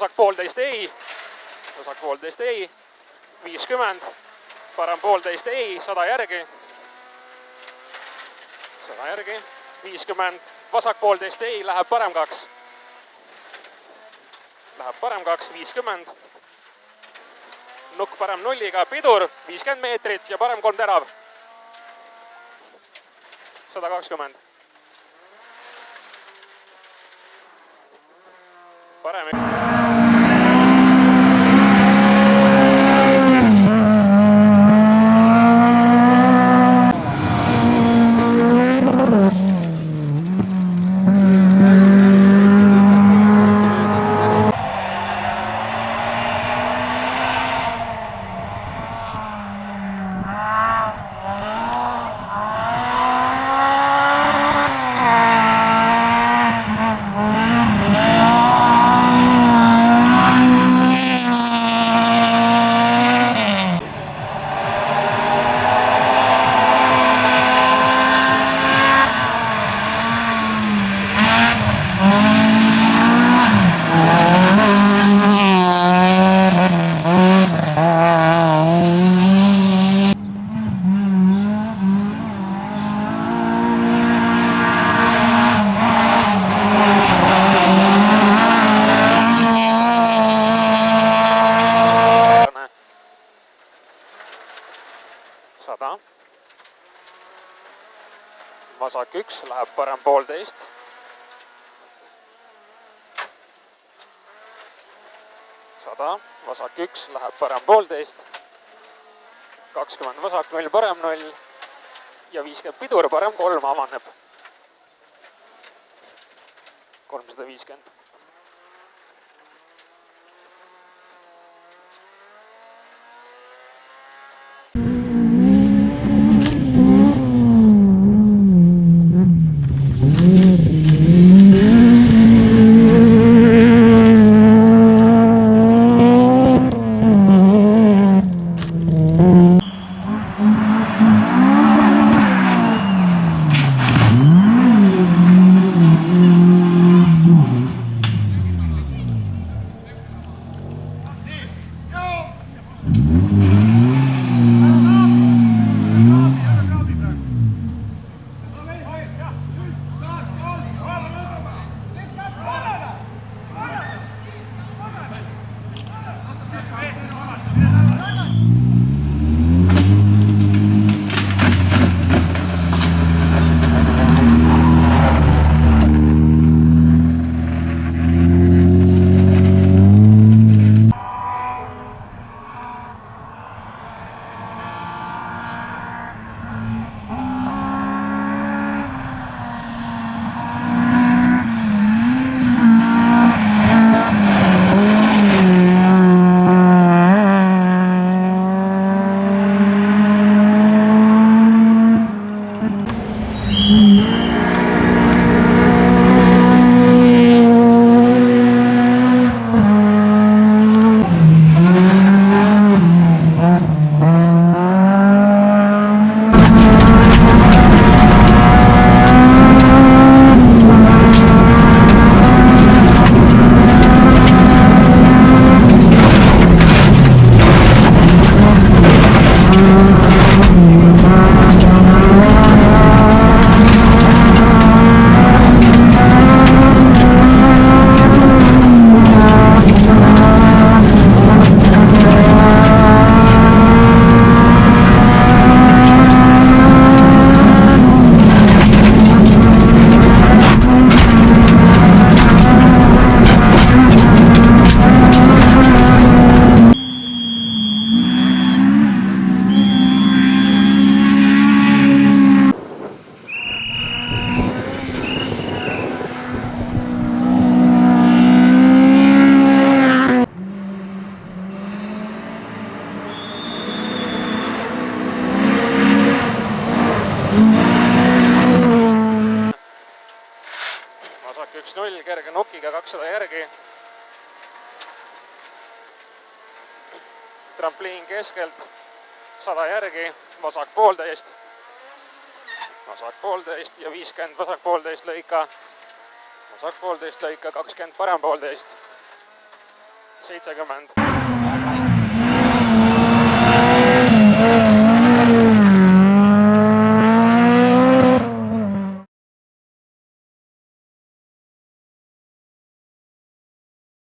vasak poolteist ei, vasak poolteist ei, 50, parem poolteist ei, 100 järgi, 100 järgi, 50, vasak poolteist ei, läheb parem 2, läheb parem 2, 50, nukk parem nulliga, pidur, 50 meetrit ja parem 3 terav, 120, parem. Vasak 1, läheb parem poolteist. 100, vasak 1, läheb parem poolteist. 20 vasak 0, parem 0 ja 50 pidur, parem 3 avaneb. 350. vasak 1-0, kerge nokiga 200 järgi. Trampliin keskelt, 100 järgi, vasak poolteist ja 50 vasak poolteist lõika, 20 parem poolteist, 70.